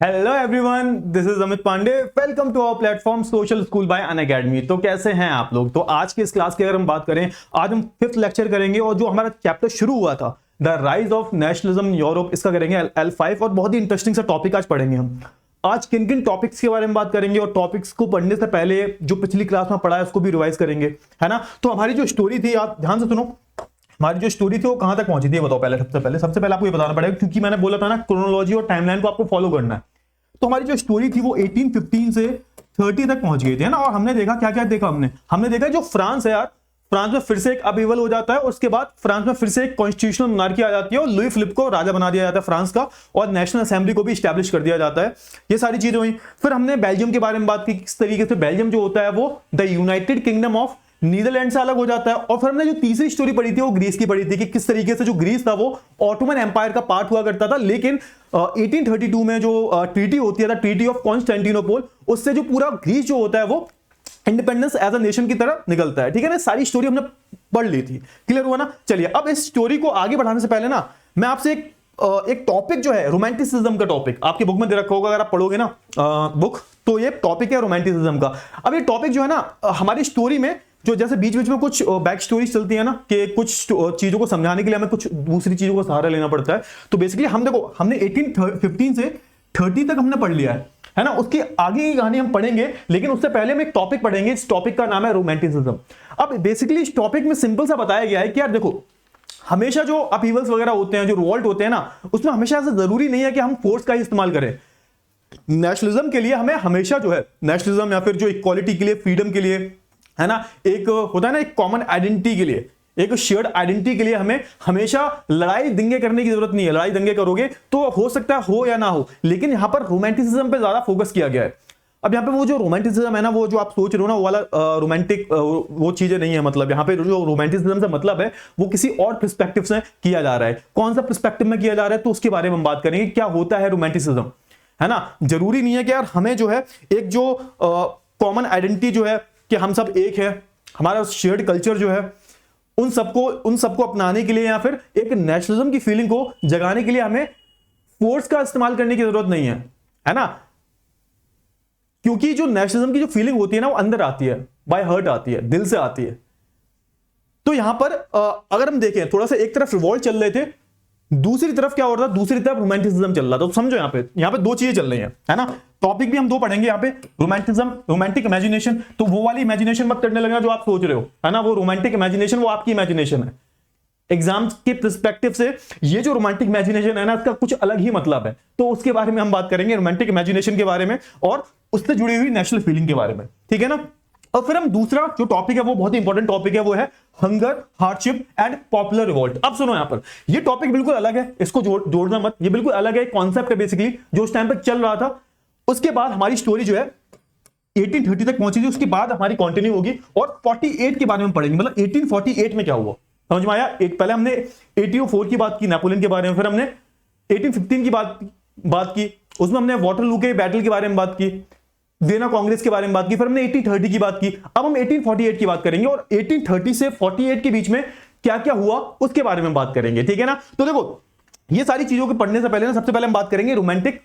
Hello everyone, this is Amit Pandey. Welcome to our platform social school by Unacademy. तो कैसे हैं आप लोग? तो आज की इस क्लास की अगर हम बात करें, आज हम 5th लेक्चर करेंगे और जो हमारा चैप्टर शुरू हुआ था the rise of nationalism in Europe, इसका करेंगे L5 और बहुत ही इंटरेस्टिंग सा टॉपिक आज पढ़ेंगे हम। आज किन किन टॉपिक्स के बारे में बात करेंगे और टॉपिक्स को पढ़ने से पहले जो पिछली क्लास में पढ़ा है उसको भी रिवाइज करेंगे, है ना। तो हमारी जो स्टोरी थी, आप ध्यान से सुनो, हमारी जो स्टोरी थी वो कहां तक पहुंची थी बताओ। पहले सबसे पहले आपको ये बताना पड़ेगा, क्योंकि मैंने बोला था ना क्रोनोलॉजी और टाइमलाइन को आपको फॉलो करना है। तो हमारी जो स्टोरी थी वो 1815 से 30 तक पहुंच गई थी, है ना। और हमने देखा क्या क्या देखा, हमने देखा जो फ्रांस है यार, फ्रांस में फिर से एक अपहीवल हो जाता है और उसके बाद फ्रांस में फिर से एक कॉन्स्टिट्यूशनल मोनार्की आ जाती है और लुई फिलिप को राजा बना दिया जाता है फ्रांस का, और नेशनल असेंबली को भी स्टैब्लिश कर दिया जाता है। ये सारी चीजें हुई। फिर हमने बेल्जियम के बारे में बात की, किस तरीके से बेल्जियम जो होता है वो the United Kingdom of Netherland से अलग हो जाता है। और फिर हमने जो तीसरी स्टोरी पढ़ी थी वो ग्रीस की पढ़ी थी कि किस तरीके से जो ग्रीस था वो ऑटोमन एम्पायर का पार्ट हुआ करता था, लेकिन 1832 में जो ट्रीटी होती है, ट्रीटी ऑफ कॉन्स्टेंटिनोपल, उससे जो पूरा ग्रीस जो होता है वो इंडिपेंडेंस एज अ नेशन की तरह निकलता है। ठीक है ना, सारी स्टोरी हमने पढ़ ली थी, क्लियर हुआ ना। चलिए अब इस स्टोरी को आगे बढ़ाने से पहले ना मैं आपसे एक टॉपिक जो है रोमांटिसिज्म का टॉपिक आपके बुक में दे रखा होगा, अगर आप पढ़ोगे ना बुक, तो ये टॉपिक है रोमांटिसिज्म का। अब ये टॉपिक जो है ना हमारी स्टोरी में जो जैसे बीच बीच में कुछ बैक स्टोरीज चलती है ना कि कुछ चीजों को समझाने के लिए हमें कुछ दूसरी चीजों का सहारा लेना पड़ता है। तो बेसिकली हम देखो, हमने 1815 से 30 तक हमने पढ़ लिया है ना। उसकी आगे की कहानी हम पढ़ेंगे, लेकिन उससे पहले हम एक टॉपिक पढ़ेंगे। इस टॉपिक का नाम है रोमांटिसिज्म। अब बेसिकली इस टॉपिक में सिंपल सा बताया गया है कि यार देखो, हमेशा जो अपहीवल्स वगैरह होते हैं, जो रिवॉल्ट होते हैं ना, उसमें हमेशा ऐसा जरूरी नहीं है कि हम फोर्स का ही इस्तेमाल करें। नेशनलिज्म के लिए हमें हमेशा जो है नेशनलिज्म या फिर जो इक्वालिटी के लिए, फ्रीडम के लिए, है ना, एक होता है ना एक कॉमन आइडेंटिटी के लिए, एक शेयर्ड आइडेंटिटी के लिए हमें हमेशा लड़ाई दंगे करने की जरूरत नहीं है। लड़ाई दंगे करोगे तो हो सकता है हो या ना हो, लेकिन यहां पर रोमांटिसिज्म पे ज्यादा फोकस किया गया है। अब यहाँ पे वो जो रोमांटिसिज्म है ना, वो जो आप सोच रहे हो ना वो वाला रोमांटिक वो चीजें नहीं है। मतलब यहाँ पे जो रोमांटिसिज्म से मतलब है वो किसी और पर्सपेक्टिव से किया जा रहा है। कौन सा पर्सपेक्टिव में किया जा रहा है तो उसके बारे में हम बात करेंगे, क्या होता है रोमांटिसिज्म, है ना। जरूरी नहीं है कि यार हमें जो है एक जो कॉमन आइडेंटिटी जो है कि हम सब एक है, हमारा शेयर्ड कल्चर जो है, उन सबको अपनाने के लिए या फिर एक नेशनलिज्म की फीलिंग को जगाने के लिए हमें फोर्स का इस्तेमाल करने की जरूरत नहीं है ना। क्योंकि जो नेशनलिज्म की जो फीलिंग होती है ना वो अंदर आती है, बाय हार्ट आती है, दिल से आती है। तो यहां पर अगर हम देखें, थोड़ा सा एक तरफ रिवॉल्ट चल रहे थे, दूसरी तरफ क्या हो रहा था, दूसरी तरफ रोमांटिसिज्म चल रहा था। तो समझो यहाँ पे दो चीजें चल रही हैं, है ना। टॉपिक भी हम दो पढ़ेंगे यहाँ पे, रोमांटिज्म, रोमांटिक इमेजिनेशन। तो वो वाली इमेजिनेशन मत करने लगना जो आप सोच रहे हो, है ना। वो रोमांटिक इमेजिनेशन वो आपकी इमेजिनेशन है। एग्जाम के पर्सपेक्टिव से ये जो रोमांटिक इमेजिनेशन है ना, इसका कुछ अलग ही मतलब है। तो उसके बारे में हम बात करेंगे, रोमांटिक इमेजिनेशन के बारे में और उससे जुड़ी हुई नेशनल फीलिंग के बारे में, ठीक है ना। और फिर हम दूसरा जो टॉपिक है वो बहुत ही इंपॉर्टेंट टॉपिक है, वो है hunger, hardship and popular revolt. अब सुनो, यहां पर ये टॉपिक बिल्कुल अलग है, इसको जोड़ना मत, ये बिल्कुल अलग है, कॉन्सेप्ट है बेसिकली जो उस टाइम पर चल रहा था। उसके बाद हमारी स्टोरी जो है 1830 तक पहुंची थी, उसके बाद हमारी कंटिन्यू होगी और 48 के बारे में पढ़ेंगे। मतलब 1848 में क्या हुआ, समझ में आया। पहले हमने 1804 की बात की, नेपोलियन के बारे में, फिर हमने 1815 की बात की, उसमें हमने वाटरलू के बैटल के बारे में बात की, वियना कांग्रेस के बारे में बात की, फिर हमने 1830 की बात की। अब हम 1848 की बात करेंगे और 1830 से 48 के बीच में क्या क्या हुआ उसके बारे में बात करेंगे, ठीक है ना। तो देखो, ये सारी चीजों के पढ़ने से पहले ना सबसे पहले हम बात करेंगे रोमांटिक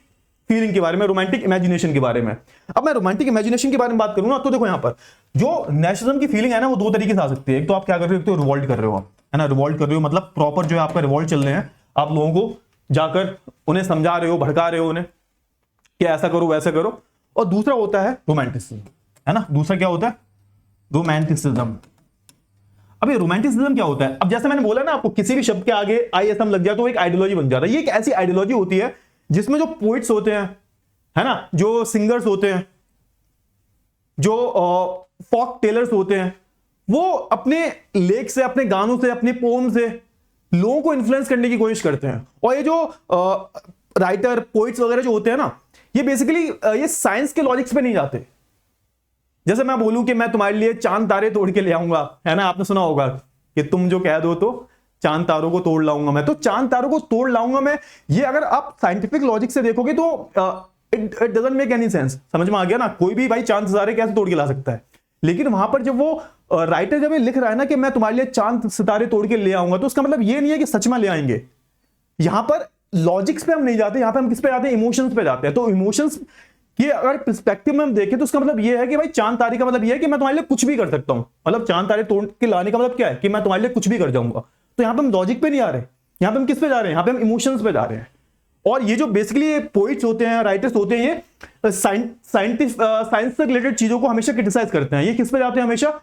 फीलिंग के बारे में, रोमांटिक इमेजिनेशन के बारे में। अब मैं रोमांटिक इमेजिनेशन के बारे में बात करूंगा तो देखो, यहां पर जो नेशनलिज्म की फीलिंग है ना वो दो तरीके से आ सकती है। एक तो आप क्या कर रहे हो, एक तो रिवॉल्ट कर रहे हो, है ना। रिवॉल्ट कर रहे हो मतलब प्रॉपर जो है आपका रिवॉल्ट चल रहे हैं, आप लोगों को जाकर उन्हें समझा रहे हो, भड़का रहे हो उन्हें कि ऐसा करो वैसा करो। और दूसरा होता है रोमांटिसिज्म, है ना। दूसरा क्या होता है, रोमांटिसिज्म। अब ये रोमांटिसिज्म क्या होता है, अब जैसे मैंने बोला ना आपको, किसी भी शब्द के आगे ISM लग जाए तो एक आइडियोलॉजी बन जाता है। ये एक ऐसी आइडियोलॉजी होती है जिसमें जो पोइट्स होते हैं, है ना, जो सिंगर्स होते हैं, जो फॉक टेलर्स होते हैं, वो अपने लेख से, अपने गानों से, अपने पोम से लोगों को इन्फ्लुएंस करने की कोशिश करते हैं। और ये जो राइटर, पोइट्स वगैरह जो होते हैं ना, ये बेसिकली ये साइंस के लॉजिक्स पे नहीं जाते। जैसे मैं बोलूं कि मैं तुम्हारे लिए चांद तारे तोड़ के ले आऊंगा, है ना, आपने सुना होगा कि तुम जो कह दो तो चांद तारों को तोड़ लाऊंगा मैं। तो चांद तारों को तोड़ लाऊंगा मैं, ये अगर आप साइंटिफिक लॉजिक से देखोगे तो it doesn't make any sense. समझ में आ गया ना। कोई भी भाई चांद सितारे कैसे तोड़ के ला सकता है। लेकिन वहां पर जब वो राइटर जब ये लिख रहा है ना कि मैं तुम्हारे लिए चांद सितारे तोड़ के ले आऊंगा, तो उसका मतलब ये नहीं है कि सच में ले आएंगे। यहां पर लॉजिक्स पे हम नहीं जाते, यहाँ पे हम किस पे जाते हैं, इमोशंस पे जाते हैं। तो इमोशंस कि अगर पर्सपेक्टिव में हम देखें तो उसका मतलब ये है कि भाई चांद तारे का मतलब ये है कि मैं तुम्हारे लिए कुछ भी कर सकता हूं। मतलब चांद तारे तोड़ के लाने का मतलब क्या है कि मैं तुम्हारे लिए कुछ भी कर जाऊंगा। तो यहाँ पे हम लॉजिक पे नहीं आ रहे, यहाँ पे हम किस पे जा रहे हैं, यहाँ पे हम इमोशंस पे जा रहे हैं। और ये जो बेसिकली पोइट्स होते हैं, राइटर्स होते हैं, ये साइंस से रिलेटेड चीजों को हमेशा क्रिटिसाइज करते हैं। ये किस पे जाते हैं, हमेशा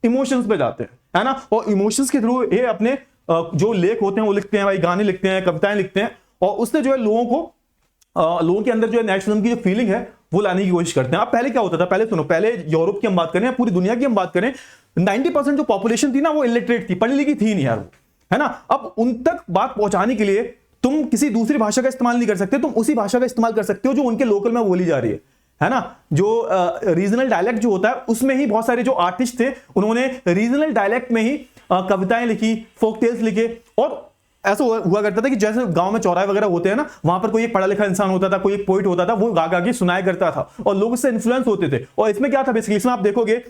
इमोशंस पे जाते हैं, है ना। और इमोशंस के थ्रू ये अपने जो लेख होते हैं वो लिखते हैं, भाई गाने लिखते हैं, कविताएं लिखते हैं, और उससे जो है लोगों के अंदर जो है नेशनलिज्म की जो फीलिंग है वो लाने की कोशिश करते हैं। अब पहले क्या होता था, पहले सुनो, पहले यूरोप की हम बात करें, पूरी दुनिया की हम बात करें, 90% जो पॉपुलेशन थी ना वो इलिटरेट थी, पढ़ी लिखी थी नहीं यार, है ना। अब उन तक बात पहुंचाने के लिए तुम किसी दूसरी भाषा का इस्तेमाल नहीं कर सकते, तुम उसी भाषा का इस्तेमाल कर सकते हो जो उनके लोकल में बोली जा रही है ना। जो रीजनल डायलेक्ट जो होता है उसमें ही बहुत सारे जो आर्टिस्ट थे उन्होंने रीजनल डायलेक्ट में ही कविताएं लिखी, फोक टेल्स लिखे। और ऐसा हुआ करता था कि जैसे गांव में चौराहे वगैरह होते हैं ना, वहां पर कोई एक पढ़ा लिखा इंसान होता था, कोई एक पोइट होता था, वो गा गा के सुनाया करता था और लोग उससे इन्फ्लुएंस होते थे। और इसमें क्या था बेसिकली, इसमें आप देखोगे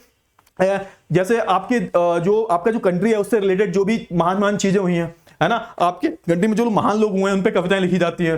जैसे आपके जो आपका जो कंट्री है उससे रिलेटेड जो भी महान महान चीजें हुई हैं, है ना, आपके कंट्री में जो महान लोग हुए हैं उन पे कविताएं लिखी जाती है,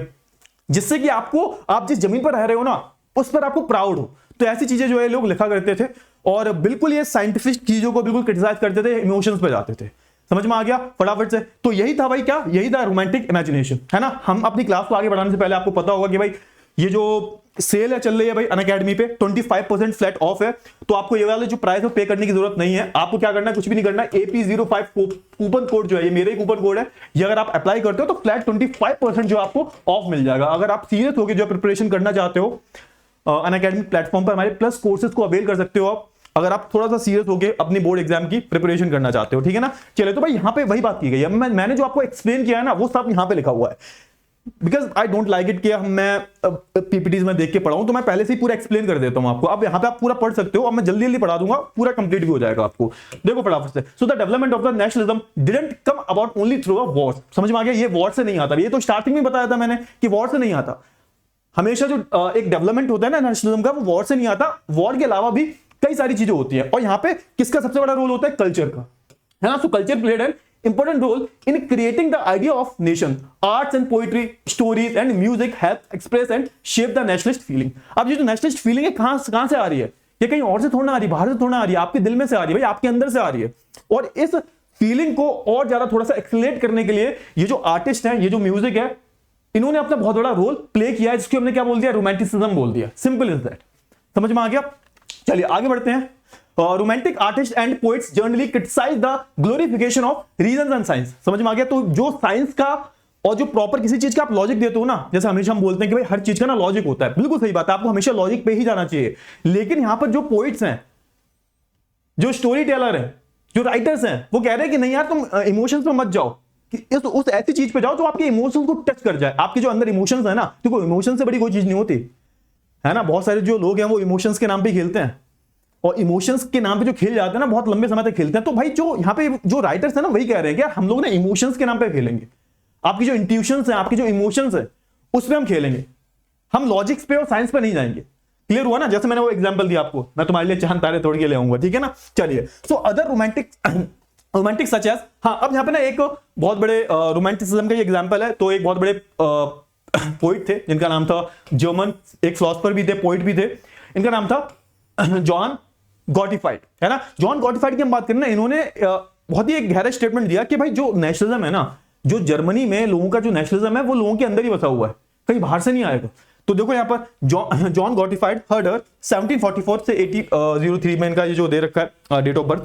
जिससे कि आप जिस जमीन पर रह रहे हो ना उस पर आपको प्राउड हो। तो ऐसी चीजें जो है लोग लिखा करते थे और बिल्कुल ये साइंटिफिक चीजों को बिल्कुल क्रिटिसाइज करते थे, इमोशंस पे जाते थे। समझ में आ गया फटाफट से। तो यही था भाई, क्या यही था रोमांटिक इमेजिनेशन, है ना। हम अपनी क्लास को आगे बढ़ाने से पहले आपको पता होगा कि भाई ये जो सेल है चल रही है भाई अनअकैडमी पे, 25% फ्लैट ऑफ है। तो आपको ये वाले जो प्राइस है पे करने की जरूरत नहीं है। आपको क्या करना है, कुछ भी नहीं करना है। AP05 कूपन कोड जो है, ये मेरा ही कूपन कोड है, ये अगर आप अप्लाई करते हो तो फ्लैट 25% जो आपको ऑफ मिल जाएगा। अगर आप सीरियस होकर जो प्रिपरेशन करना चाहते हो अनअकैडमी प्लेटफॉर्म पर हमारे प्लस कोर्सेज को अवेल कर सकते हो आप, अगर आप थोड़ा सा सीरियस होकर अपनी बोर्ड एग्जाम की प्रिपरेशन करना चाहते हो, ठीक है ना। चले तो भाई यहाँ पे वही बात की गई है, मैंने जो आपको एक्सप्लेन किया है ना वो सब यहाँ पे लिखा हुआ है, because I don't like it कि मैं पीपीटीज में देख के पढ़ाऊं, तो मैं पहले से ही पूरा एक्सप्लेन कर देता हूं आपको। अब यहाँ पे आप पूरा पढ़ सकते हो, अब मैं जल्दी जल्दी पढ़ा दूंगा, पूरा कंप्लीट भी हो जाएगा आपको। देखो फटाफट से। So the development of the nationalism didn't come about only through a war. समझ में आ गया, ये वॉर से नहीं आता। ये तो स्टार्टिंग में बताया था मैंने कि वॉर से नहीं आता। हमेशा जो एक डेवलपमेंट होता है ना नेशनलिज्म का, वो वॉर से नहीं आता। वॉर के अलावा भी कई सारी चीजें होती है। और यहाँ पे किसका सबसे बड़ा रोल होता है, कल्चर का, है ना। So culture played an important role in creating the idea of nation. Arts and poetry, stories and music help express and shape the nationalist feeling. अब ये जो नेशनलिस्ट फीलिंग है कहां से आ रही है, ये कहीं और से थोड़ा आ रही है, बाहर से थोड़ा आ रही है, आपके दिल में से आ रही है भाई, आपके अंदर से आ रही है। और इस फीलिंग को और ज्यादा थोड़ा सा एक्सेलरेट करने के लिए ये जो आर्टिस्ट है, ये जो म्यूजिक है, इन्होंने अपना बहुत बड़ा रोल प्ले किया है, जिसको हमने क्या बोल दिया, रोमांटिसिज्म बोल दिया। Simple is that. समझ में आ गया। चलिए आगे बढ़ते हैं। Romantic artist and poets generally criticise the glorification of reason and science. समझ में आ गया। तो जो साइंस का और जो प्रॉपर किसी चीज का आप लॉजिक देते हो ना, जैसे हमेशा हम बोलते हैं कि भाई हर चीज का ना लॉजिक होता है, बिल्कुल सही बात है, आपको हमेशा लॉजिक पे ही जाना चाहिए। लेकिन यहां पर जो पोइट्स हैं, जो स्टोरी टेलर हैं, जो राइटर्स हैं, वो कह रहे हैं कि नहीं यार, तुम इमोशंस पे मत जाओ, कि उस ऐसी चीज पे जाओ जो आपके इमोशंस को टच कर जाए। आपके जो अंदर इमोशंस है ना, देखो इमोशन से बड़ी कोई चीज नहीं होती, है ना। बहुत सारे जो लोग हैं वो इमोशंस के नाम पे खेलते हैं, और इमोशंस के नाम पे जो खेल जाते हैं ना, बहुत लंबे समय तक खेलते हैं। तो भाई जो यहाँ पे जो राइटर्स है ना, वही कह रहे हैं कि यार हम लोग ना इमोशंस के नाम पे खेलेंगे। आपकी जो इंट्यूशंस है, आपकी जो इमोशंस है, उस पे हम खेलेंगे, हम लॉजिक्स पे और साइंस पे नहीं जाएंगे। क्लियर हुआ ना। जैसे मैंने वो एग्जांपल दिया आपको, मैं तुम्हारे लिए चांद तारे तोड़ के ले आऊंगा, ठीक है ना। चलिए, so other romantic such as, हाँ, अब यहाँ पे ना एक बहुत बड़े रोमांटिसिज्म का ये एग्जांपल है। तो एक बहुत बड़े पोइट थे जिनका नाम था, जर्मन एक फिलोसोफर भी थे, पोइट भी थे, इनका नाम था जॉन गॉटिफाइड, है ना। जॉन गॉटिफाइड की हम बात करें ना, इन्होंने बहुत ही एक गहरा स्टेटमेंट दिया कि भाई जो नेशनलिज्म है ना, जो जर्मनी में लोगों का जो नेशनलिज्म है, वो लोगों के अंदर ही बसा हुआ है, कहीं बाहर से नहीं आएगा। तो देखो यहाँ पर जॉन गॉटिफाइड हर्डर 1744 से 1803 में इनका ये जो दे रखा है डेट ऑफ बर्थ,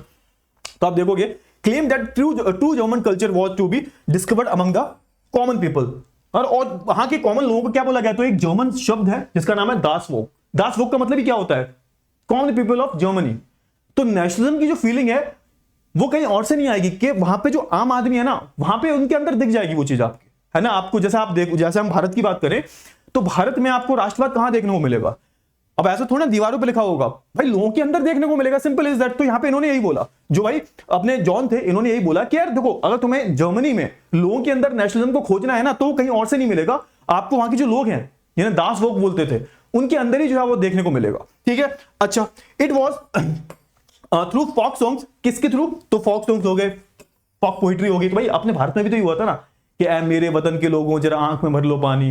तो आप देखोगे, claim that true German culture was to be discovered among the common people. और वहां के कॉमन लोगों को क्या बोला गया, तो एक जर्मन शब्द है जिसका नाम है दासवोग। दासवोग का मतलब ही क्या होता है, कॉमन पीपल ऑफ जर्मनी। तो नेशनलिज्म की जो फीलिंग है वो कहीं और से नहीं आएगी, कि वहां पे जो आम आदमी है ना, वहां पे उनके अंदर दिख जाएगी वो चीज आपकी, है ना। आपको जैसे आप देखो, जैसे हम भारत की बात करें, तो भारत में आपको राष्ट्रवाद कहां देखने को मिलेगा। अब ऐसा थोड़ा दीवारों पे लिखा होगा, भाई लोगों के अंदर देखने को मिलेगा। Simple is that. तो यहाँ पे इन्होंने यही बोला, जो भाई अपने जॉन थे, इन्होंने यही बोला कि यार देखो, अगर तुम्हें जर्मनी में लोगों के अंदर नेशनलिज्म को खोजना है ना, तो कहीं और से नहीं मिलेगा, आपको वहां के जो लोग हैं, जिन्हें दासवोग बोलते थे, उनके अंदर ही जो है वो देखने को मिलेगा, ठीक है। अच्छा, it was through folk songs. किसके थ्रू, तो फॉक सॉन्ग्स हो गए, फॉक पोइट्री हो गई। तो भाई अपने भारत में भी तो ये हुआ था ना, कि ऐ मेरे वतन के लोगों जरा आंख में भर लो पानी,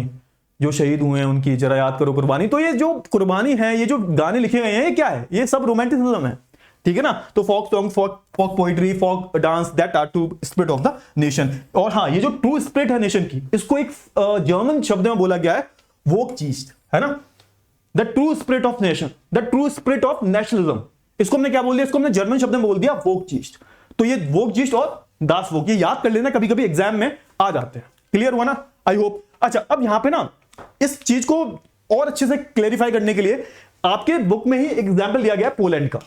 जो शहीद हुए हैं उनकी जरा याद करो कुर्बानी। तो ये जो कुर्बानी है, ये जो गाने लिखे गए हैं, ये क्या है? ये सब रोमांटिसिज्म है, ठीक है ना। तो folk song, folk poetry, folk dance, that are true spirit of the nation. और हाँ, ये जो ट्रू स्पिरिट है नेशन की, इसको एक जर्मन शब्द में बोला गया है वोक चीज, है ना। The true spirit of nation, the true spirit of nationalism, इसको हमने क्या बोल दिया? इसको हमने जर्मन शब्द में बोल दिया वोक चीज। तो ये वोक चीज और दास वोक, ये याद कर लेना, कभी कभी एग्जाम में आ जाते हैं। क्लियर हुआ ना? I hope. अच्छा, अब यहां पे ना इस चीज को और अच्छे से क्लेरिफाई करने के लिए आपके बुक में ही एग्जाम्पल दिया गया है पोलैंड का।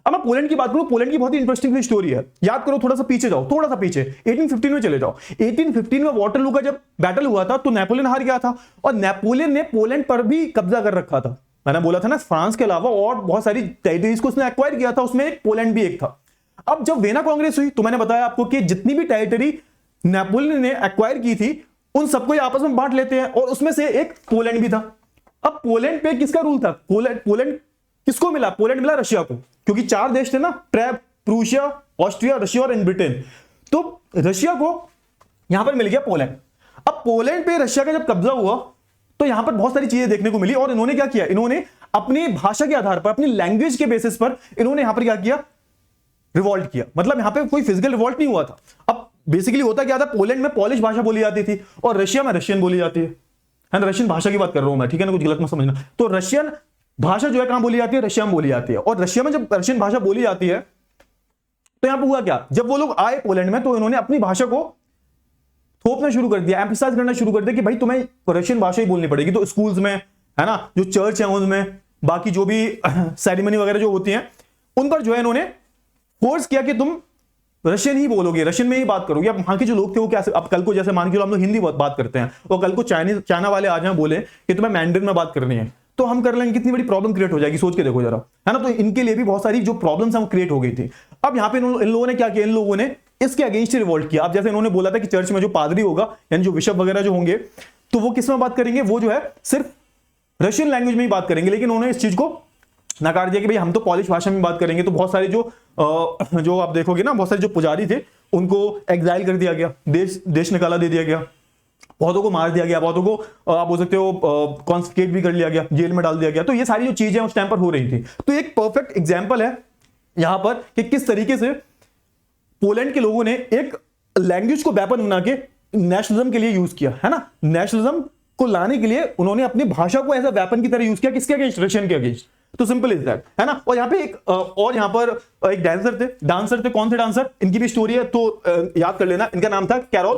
अब मैं पोलैंड की बात करूं, पोलैंड की बहुत ही इंटरेस्टिंग स्टोरी है। याद करो, थोड़ा सा पीछे जाओ, थोड़ा सा पीछे 1815 में चले जाओ। 1815 में वाटरलू का जब बैटल हुआ था तो नेपोलियन हार गया था, और नेपोलियन ने पोलैंड पर भी कब्जा कर रखा था। मैंने बोला था ना, फ्रांस के अलावा और बहुत सारी टेरिटरीज को उसने एक्वायर किया था, उसमें एक पोलैंड भी एक था। अब जब वेना कांग्रेस हुई तो मैंने बताया आपको कि जितनी भी टेरिटरी नेपोलियन ने एक्वायर की थी उन सबको आपस में बांट लेते हैं, और उसमें से एक पोलैंड भी था। अब पोलैंड पे किसका रूल था? पोलैंड किसको मिला? पोलैंड मिला रशिया को, क्योंकि 4 देश थे ना, प्रूशिया, ऑस्ट्रिया, रशिया और ब्रिटेन। तो रशिया को यहां पर मिल गया पोलैंड। अब पोलैंड पे रशिया का जब कब्जा हुआ तो यहां पर बहुत सारी चीजें देखने को मिली, और इन्होंने क्या किया? इन्होंने अपनी भाषा के आधार पर, अपनी लैंग्वेज के बेसिस पर इन्होंने यहां पर क्या किया? रिवॉल्ट किया। मतलब यहां पे कोई फिजिकल रिवॉल्ट नहीं हुआ था। अब बेसिकली होता क्या था, पोलैंड में पॉलिश भाषा बोली जाती थी और रशिया में रशियन बोली जाती है ना। रशियन भाषा की बात कर रहा हूं मैं, ठीक है ना, कुछ गलत मत समझना। तो रशियन भाषा जो है कहां बोली जाती है? रशिया में बोली जाती है। और रशिया में जब रशियन भाषा बोली जाती है तो यहां पर हुआ क्या? जब वो लोग आए पोलैंड में तो इन्होंने अपनी भाषा को थोपना शुरू कर दिया, एम्फसाइज करना शुरू कर दिया कि भाई तुम्हें रशियन भाषा ही बोलनी पड़ेगी। तो स्कूल्स में, है ना, जो चर्च है उनमें, बाकी जो भी सेरेमनी वगैरह जो होती है उन पर जो है इन्होंने फोर्स किया कि तुम रशियन ही बोलोगे, रशियन में ही बात करोगे। अब वहां के जो लोग थे वो क्या, अब कल को जैसे मान के चलो हम लोग हिंदी बात करते हैं, और कल को चाइना वाले आ जाए बोले कि तुम्हें मैंडरिन में बात करनी है, तो हम कर लेंगे, कितनी बड़ी प्रॉब्लम क्रिएट हो जाएगी, सोच के देखो जरा, है ना। तो इनके लिए भी बहुत सारी जो प्रॉब्लम्स हम क्रिएट हो गई थी। अब यहाँ पे इन लोगों ने क्या किया? इन लोगों ने इसके अगेंस्ट रिवोल्ट किया। अब जैसे इन्होंने बोला था कि चर्च में जो पादरी होगा, यानी जो बिशप वगैरह जो होंगे, तो वो किस में बात करेंगे? वो जो है सिर्फ रशियन लैंग्वेज में ही बात करेंगे। लेकिन उन्होंने इस चीज को नकार दिया कि भाई हम तो पॉलिश भाषा में बात करेंगे। तो बहुत सारे जो आप देखोगे ना, बहुत सारे जो पुजारी थे उनको एग्जाइल कर दिया गया, देश निकाला दे दिया गया, बहुतों को मार दिया गया, बहुतों को आप बोल सकते हो कॉन्फिस्केट भी कर लिया गया, जेल में डाल दिया गया। तो ये सारी जो चीजें उस टाइम पर हो रही थी। तो एक परफेक्ट एग्जाम्पल है यहां पर कि किस तरीके से पोलैंड के लोगों ने एक लैंग्वेज को वेपन बना के नेशनलिज्म के लिए यूज किया, है ना। नेशनलिज्म को लाने के लिए उन्होंने अपनी भाषा को ऐसा वेपन की तरह यूज किया। किसके अगेंस्ट? रशियन के अगेंस्ट। तो सिंपल इज दैट, है ना। और यहाँ पे यहाँ पर एक डांसर थे। कौन थे डांसर? इनकी भी स्टोरी है, तो याद कर लेना। इनका नाम था कैरोल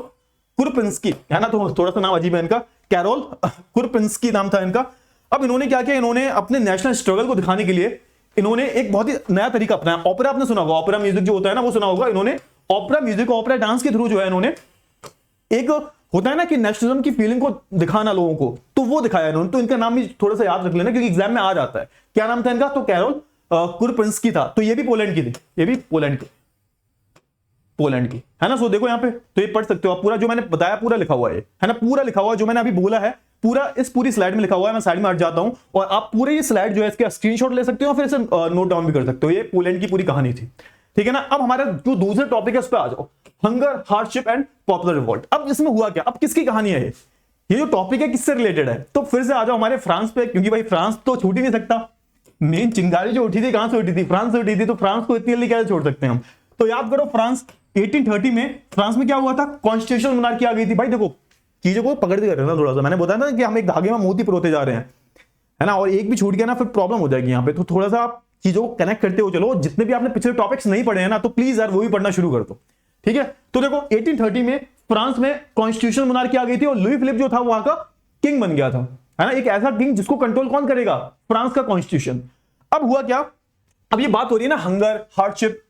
कुरपिंस्की, है ना। तो थोड़ा सा नाम अजीब है इनका, कैरोल कुरपिंस्की नाम था इनका। अब इन्होंने क्या किया? इन्होंने अपने नेशनल स्ट्रगल को दिखाने के लिए इन्होंने एक बहुत ही नया तरीका अपनाया। ओपेरा आपने सुना होगा, ओपेरा म्यूजिक जो होता है ना, वो सुना होगा। इन्होंने ओपेरा म्यूजिक, ओपेरा डांस के थ्रू जो है इन्होंने एक होता है ना कि नेशनलिज्म की फीलिंग को दिखाना लोगों को, तो वो दिखाया इन्होंने। तो इनका नाम भी थोड़ा सा याद रख लेना क्योंकि एग्जाम में आ जाता है। क्या नाम था इनका? तो कैरोल कुरपिंस्की था। तो ये भी पोलैंड की थी, ये भी पोलैंड की, है ना। सो देखो यहाँ पे, तो ये पढ़ सकते हो आप। पूरा जो मैंने बताया पूरा लिखा हुआ है ना, पूरा लिखा हुआ जो मैंने अभी बोला है पूरा इस पूरी स्लाइड में लिखा हुआ है। मैं साइड में हट जाता हूं और आप पूरे ये स्लाइड जो है इसके स्क्रीनशॉट ले सकते हो, फिर इसे नोट डाउन भी कर सकते हो। ये पोलैंड की पूरी कहानी थी, ठीक है ना। अब हमारा जो दूसरा टॉपिक है उस पर आ जाओ, hunger, hardship and popular revolt. अब इसमें हुआ क्या? अब किसकी कहानी है ये जो टॉपिक है किससे रिलेटेड है? तो फिर से आ जाओ हमारे फ्रांस पे, क्योंकि भाई फ्रांस तो छूट ही नहीं सकता। मेन चिंगारी जो उठी थी कहां से उठी थी? फ्रांस से उठी थी। तो फ्रांस को इतनी जल्दी कैसे छोड़ सकते हैं हम? तो याद करो, फ्रांस 1830 में फ्रांस में क्या हुआ था? कॉन्स्टिट्यूशनल मोनार्की आ गई थी। भाई देखो चीजों को पकड़ के रहना थोड़ा सा। मैंने बताया ना कि हम एक धागे में मोती पिरोते जा रहे हैं, है ना, और एक भी छूट गया ना फिर प्रॉब्लम हो जाएगी यहाँ पे। तो थोड़ा सा आप चीजों को कनेक्ट करते हो चलो। जितने भी आपने पिछले टॉपिक्स नहीं पढ़े हैं ना, तो प्लीज यार वो भी पढ़ना शुरू कर दो, ठीक है। तो देखो 1830 में फ्रांस में कॉन्स्टिट्यूशनल मोनार्की आ गई थी और लुई फिलिप जो था वहां का किंग बन गया था, है ना। एक ऐसा किंग जिसको कंट्रोल कौन करेगा? फ्रांस का कॉन्स्टिट्यूशन। अब हुआ क्या? अब ये बात हो रही है ना हंगर, हार्डशिप,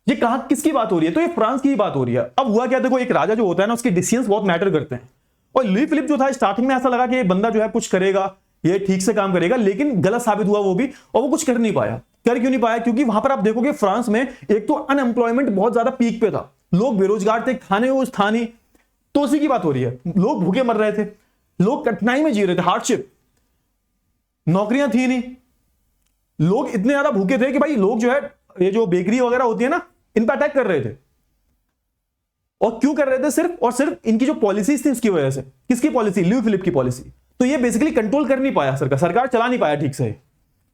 ये कहां किसकी बात हो रही है? तो ये फ्रांस की ही बात हो रही है। अब हुआ क्या? देखो एक राजा जो होता है ना, उसके डिसीजंस बहुत मैटर करते हैं। और लुई फिलिप जो था, स्टार्टिंग में ऐसा लगा कि ये बंदा जो है कुछ करेगा, ये ठीक से काम करेगा, लेकिन गलत साबित हुआ वो भी, और वो कुछ कर नहीं पाया। कर क्यों नहीं पाया? क्योंकि वहां पर आप देखोगे फ्रांस में एक तो अनएम्प्लॉयमेंट बहुत ज्यादा पीक पे था, लोग बेरोजगार थे, खाने वो था नहीं। तो उसी की बात हो रही है, लोग भूखे मर रहे थे, लोग कठिनाई में जी रहे थे, हार्डशिप, नौकरियां थी नहीं, लोग इतने ज्यादा भूखे थे कि भाई लोग जो है ये जो बेकरी वगैरह होती है ना, इन पर अटैक कर रहे थे। और क्यों कर रहे थे? सिर्फ और सिर्फ इनकी जो पॉलिसीज थी उसकी वजह से। किसकी पॉलिसी? लुई फिलिप की पॉलिसी। तो ये बेसिकली कंट्रोल कर नहीं पाया, सरकार चला नहीं पाया ठीक से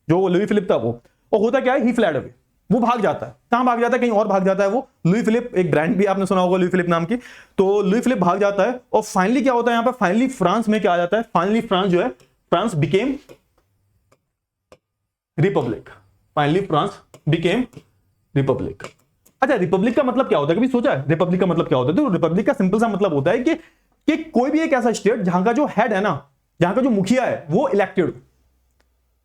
जो लुई फिलिप था वो। और होता क्या है, ही फ्लैड अवे, वो भाग जाता है। कहां भाग जाता है? कहीं और भाग जाता है वो। लुई फिलिप, एक ब्रांड भी आपने सुना होगा लुई फिलिप नाम की, तो लुई फिलिप भाग जाता है। और फाइनली क्या होता है यहां पर? फाइनली फ्रांस में क्या आ जाता है? फाइनली फ्रांस जो है, France became Republic. Finally France became Republic. अच्छा, रिपब्लिक का मतलब क्या होता है? कभी सोचा है रिपब्लिक का मतलब क्या होता है? तो रिपब्लिक का सिंपल सा मतलब होता है कि कोई भी एक ऐसा स्टेट जहां का जो हेड है ना, जहां का जो मुखिया है वो इलेक्टेड।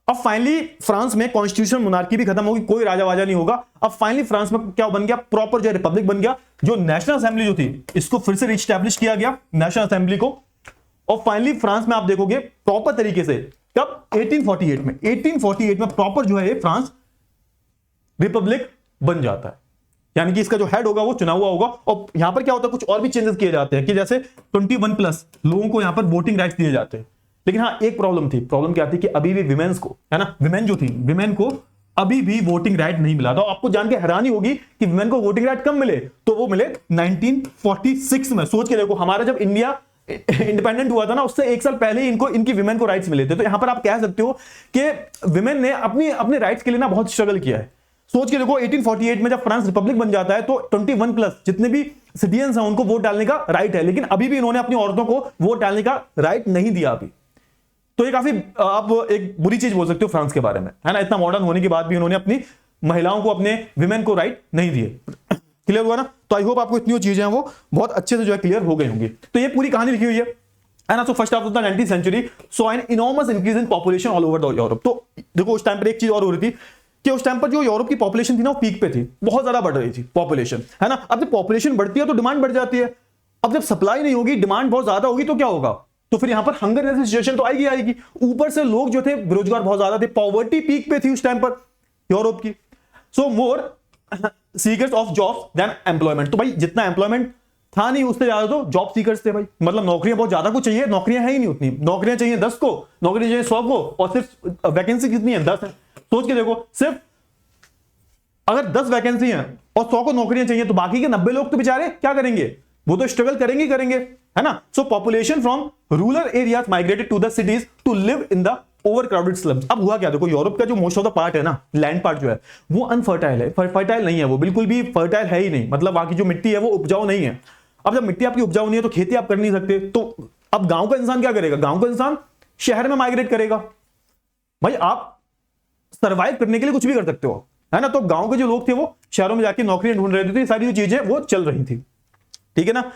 अब फाइनली फ्रांस में कॉन्स्टिट्यूशन मोनार्की भी खत्म होगी, कोई राजा वाजा नहीं होगा। अब फाइनली फ्रांस में क्या बन गया? प्रॉपर जो रिपब्लिक बन गया। जो नेशनल असेंबली जो थी, इसको फिर से रिस्टैब्लिश किया गया, नेशनल असेंबली को। और फाइनली फ्रांस में आप देखोगे प्रॉपर तरीके से, कब? 1848 में। 1848 में प्रॉपर जो है ये फ्रांस रिपब्लिक बन जाता है। यानी कि इसका जो हेड होगा वो चुना हुआ होगा। और यहां पर क्या होता है, कुछ और भी चेंजेस किए जाते हैं कि जैसे 21+ लोगों को यहां पर वोटिंग राइट्स दिए जाते हैं। लेकिन हाँ, एक प्रॉब्लम थी। प्रॉब्लम क्या थी कि अभी भी विमेन्स को, है ना, विमेन जो थी, विमेन को अभी भी वोटिंग राइट नहीं मिला था। आपको जान के हैरानी होगी कि विमेन को वोटिंग राइट कब मिले? तो वो मिले 1946 में। सोच के देखो, हमारा जब इंडिया इंडिपेंडेंट हुआ था ना, उससे एक साल पहले इनको, इनकी विमेन को राइट्स मिले थे। तो यहां पर आप कह सकते हो कि विमेन ने अपने राइट्स के लिए ना बहुत स्ट्रगल किया है। सोच के देखो, 1848 में जब फ्रांस रिपब्लिक बन जाता है तो 21+ जितने भी सिटीजन हैं उनको वोट डालने का राइट है। लेकिन अभी भी इन्होंने अपनी औरतों को वोट डालने का राइट नहीं दिया अभी। तो ये काफी आप एक बुरी चीज बोल सकते हो फ्रांस के बारे में, है ना। इतना मॉडर्न होने के बाद भी उन्होंने अपनी महिलाओं को, अपने विमेन को राइट नहीं दिए। क्लियर हुआ ना? तो आई होप आपको इतनी चीजें हैं वो बहुत अच्छे से जो है क्लियर हो गई होंगी। तो ये पूरी कहानी लिखी हुई है ना। So first of the 19th century so an enormous increase in population all over the Europe. तो देखो, उस टाइम पर एक चीज और हो रही थी कि उस टाइम पर जो यूरोप की पॉपुलेशन थी ना, वो पीक पे थी, बहुत ज्यादा बढ़ रही थी पॉपुलेशन, है ना। अब जब पॉपुलेशन बढ़ती है तो डिमांड बढ़ जाती है। अब जब सप्लाई नहीं होगी, डिमांड बहुत ज्यादा होगी, तो क्या होगा? तो फिर यहां पर हंगर जैसी सिचुएशन तो आएगी। ऊपर से लोग जो थे बेरोजगार बहुत ज्यादा थे, पॉवर्टी पीक पे थी उस टाइम पर यूरोप की। So more seekers of jobs than employment. तो भाई जितना एम्प्लॉयमेंट था नहीं, उससे ज्यादा तो जॉब सीकर्स थे भाई। मतलब नौकरियां बहुत ज्यादा को चाहिए, नौकरियां है ही नहीं उतनी। नौकरियां चाहिए 10 को, नौकरियां चाहिए 100 को, और सिर्फ वैकेंसी कितनी है? 10 है। सोच के देखो, सिर्फ अगर 10 वैकेंसी हैं और 100 को नौकरियां चाहिए, तो बाकी के 90 लोग तो बेचारे क्या करेंगे? वो तो स्ट्रगल करेंगे, है ना। So population from rural areas migrated to the cities to live in the overcrowded slums. अब हुआ क्या? देखो, यूरोप का जो मोस्ट ऑफ द पार्ट है ना, लैंड पार्ट जो है वो अनफर्टाइल है, फर्टाइल नहीं है, वो बिल्कुल भी फर्टाइल है ही नहीं। मतलब बाकी जो मिट्टी है वो उपजाऊ नहीं है। अब जब मिट्टी आपकी उपजाऊ नहीं है तो खेती आप कर नहीं सकते। तो अब गांव का इंसान क्या करेगा? गांव का इंसान शहर में माइग्रेट करेगा। भाई आप सर्वाइव करने के लिए कुछ भी कर सकते हो, है ना। तो गांव के जो लोग थे वो शहरों में जाके नौकरियां ढूंढ रहे थे। तो ये सारी जो चीजें वो चल रही थी, ठीक है ना।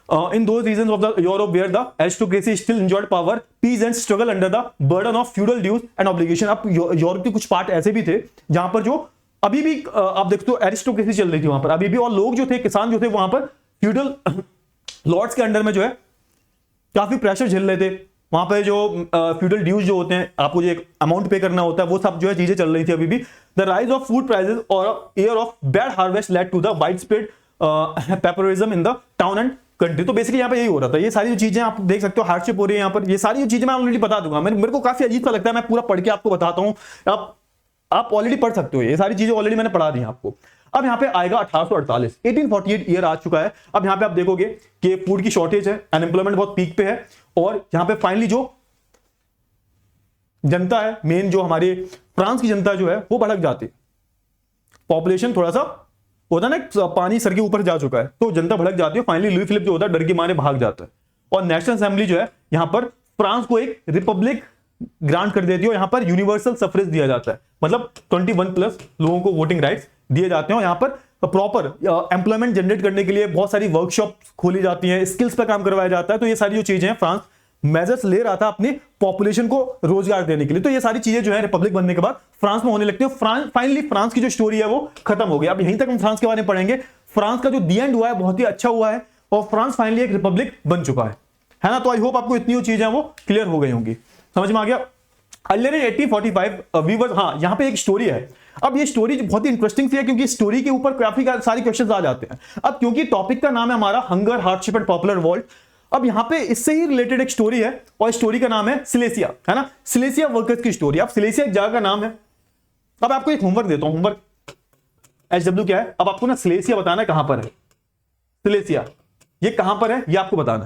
In those regions of the Europe where the aristocracy still enjoyed power, peasants struggle under the burden of feudal dues and obligation। अब यूरोप के कुछ पार्ट ऐसे भी थे जहां पर जो अभी भी आप देखते हो एरिस्टोक्रेसी चल रही थी वहां पर अभी भी, और लोग जो थे, किसान जो थे, वहां पर फ्यूडल लॉर्ड्स के अंडर में जो है काफी प्रेशर झेल रहे थे। वहां पर जो फ्यूडल ड्यूज जो होते हैं, आपको जो एक अमाउंट पे करना होता है, वो सब जो है चीजें चल रही थी अभी भी। The rise of food prices और year of bad harvest led to the wide spread pauperism in the town and country. तो बेसिकली यहाँ पे यही हो रहा था। ये सारी जो चीजें आप देख सकते हो, हार्डशिप हो रही है यहाँ पर। ये सारी जो चीजें मैं ऑलरेडी बता दूंगा। मेरे को काफी अजीब सा लगता है, मैं पूरा पढ़ के आपको बताता हूँ। आप ऑलरेडी पढ़ सकते हो, ये सारी चीजें ऑलरेडी मैंने पढ़ा दी हैं आपको। अब यहाँ पे आएगा 1848, 1848 ईयर आ चुका है। अब यहाँ पे आप देखोगे कि फूड की शॉर्टेज है, अनएम्प्लॉयमेंट बहुत पीक पे है, और यहाँ पे फाइनली जो जनता है, मेन जो हमारे फ्रांस की जनता जो है वो भड़क जाती है। पॉपुलेशन थोड़ा सा होता है ना, पानी सर के ऊपर जा चुका है, तो जनता भड़क जाती है। फाइनली लुई फिलिप जो होता है डर के मारे भाग जाता है, और नेशनल असेंबली जो है यहां पर फ्रांस को एक रिपब्लिक ग्रांट कर देती है, और यहां पर यूनिवर्सल सफरेज दिया जाता है। मतलब 21+ लोगों को वोटिंग राइट्स दिए जाते हैं। और यहां पर प्रॉपर एम्प्लॉयमेंट जनरेट करने के लिए बहुत सारी वर्कशॉप खोली जाती हैं, स्किल्स पर काम करवाया जाता है। तो ये सारी जो चीजें हैं, फ्रांस मेजर्स ले रहा था अपनी पॉपुलेशन को रोजगार देने के लिए। तो ये सारी चीजें जो है रिपब्लिक बनने के बाद फ्रांस में होने लगती है। फाइनली फ्रांस की जो स्टोरी है वो खत्म हो गई। अब यहीं तक हम फ्रांस के बारे में पढ़ेंगे। फ्रांस का जो दी एंड हुआ है बहुत ही अच्छा हुआ है, और फ्रांस फाइनली एक रिपब्लिक बन चुका है ना। तो आई होप आपको इतनी चीजें वो क्लियर हो गई होंगी, समझ में आ गया। अर्लियर इन 1845 वीवर्स, हाँ यहाँ पे एक स्टोरी है। अब ये स्टोरी बहुत ही इंटरेस्टिंग सी है, क्योंकि स्टोरी के ऊपर काफी सारी क्वेश्चंस आ जाते हैं। अब क्योंकि टॉपिक का नाम है हमारा hunger, hardship and popular revolt, अब यहां पे इससे ही रिलेटेड एक स्टोरी है, और स्टोरी का नाम है सिलेसिया, है ना। सिलेसिया वर्कर्स की स्टोरी। अब सिलेसिया एक जगह का नाम है। अब आपको एक होमवर्क देता हूं, होमवर्क HW क्या है। अब आपको ना सिलेसिया बताना है कहां पर है। सिलेसिया ये कहां पर है ये आपको बताना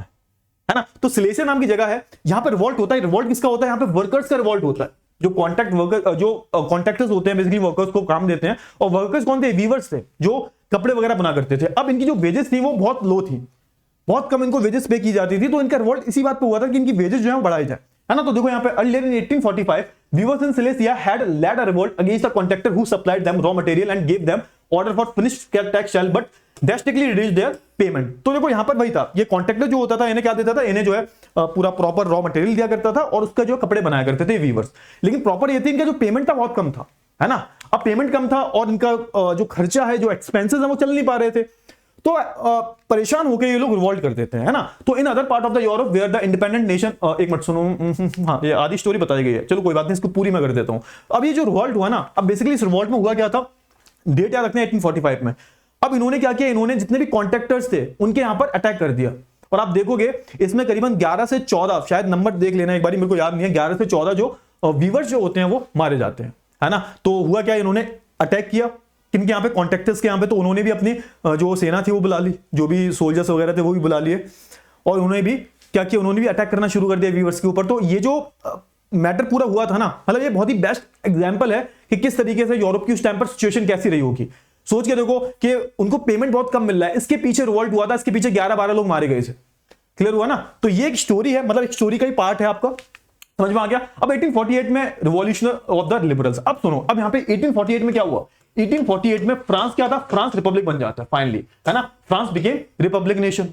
है ना। तो सिलेसिया नाम की जगह है, यहां पर रिवॉल्ट होता है। रिवॉल्ट किसका होता है, यहां पे वर्कर्स का रिवॉल्ट होता है। जो कॉन्ट्रैक्ट वर्कर, जो कॉन्ट्रैक्टर्स होते हैं बेसिकली वर्कर्स को काम देते हैं। और वर्कर्स कौन थे, वीवर्स थे, जो कपड़े वगैरह बना करते थे। अब इनकी जो वेजेस थी वो बहुत लो थी, बहुत कम इनको वेजेस पे की जाती थी। तो इनका रिवॉल्ट इसी बात पे हुआ था कि इनकी वेजेस जो है बढ़ाई जाए, है ना। तो देखो यहाँ पे earlier in 1845 weavers in Silesia had led a revolt against the contractor who supplied them raw material and give them order for finished textile but drastically reduced their payment. तो देखो यहाँ पर वही था, ये कॉन्ट्रैक्टर जो होता था इन्हें क्या देता था, इन्हें जो है पूरा प्रॉपर रॉ मटेरियल दिया करता था और उसका जो कपड़े बनाया करते थे वीवर्स। लेकिन प्रॉपर ये थी, इनका जो पेमेंट था बहुत कम था, है ना। अब पेमेंट कम था और इनका जो खर्चा है, जो एक्सपेंसेस है वो चल नहीं पा रहे थे। तो परेशान होकर ये लोग रिवॉल्ट कर देते हैं, है ना। तो in other part of the Europe where the independent nation, एक मिनट सुनो, हाँ ये आधी स्टोरी बताई गई है, चलो कोई बात नहीं, इसको पूरी मैं कर देता हूं। अब ये जो रिवॉल्ट हुआ ना, अब बेसिकली इस रिवॉल्ट में हुआ क्या था, डेट याद रखते हैं 1845 में। अब इन्होंने क्या किया, इन्होंने जितने भी कॉन्ट्रैक्टर्स थे उनके यहां पर अटैक कर दिया। और आप देखोगे इसमें करीबन 11 से 14, शायद नंबर देख लेना एक बार, मेरे को याद नहीं है, 11 से 14 जो वीवर्स जो होते हैं वो मारे जाते हैं, है ना। तो हुआ क्या, इन्होंने अटैक किया किनके यहाँ पे, कॉन्ट्रैक्टर्स के यहाँ पे। तो उन्होंने भी अपनी जो सेना थी वो बुला ली, जो भी सोल्जर्स वगैरह थे वो भी बुला लिए, और उन्होंने भी क्या किया, उन्होंने भी अटैक करना शुरू कर दिया वीवर्स के ऊपर। तो ये जो मैटर पूरा हुआ था ना, मतलब ये बहुत ही बेस्ट एग्जांपल है कि किस तरीके से यूरोप की उस टाइम पर सिचुएशन कैसी रही होगी। सोच के देखो कि उनको पेमेंट बहुत कम मिल रहा है, इसके पीछे रिवॉल्ट हुआ था, इसके पीछे 11-12 लोग मारे गए थे। क्लियर हुआ ना। तो ये एक स्टोरी है, मतलब एक स्टोरी का ही पार्ट है, आपका समझ में आ गया। अब 1848 में रिवॉल्यूशन ऑफ द लिबरल्स। अब सुनो, अब यहाँ पे 1848 में क्या हुआ, 1848 में फ्रांस क्या था, फ्रांस रिपब्लिक बन जाता है फाइनली, है ना। France became Republic nation.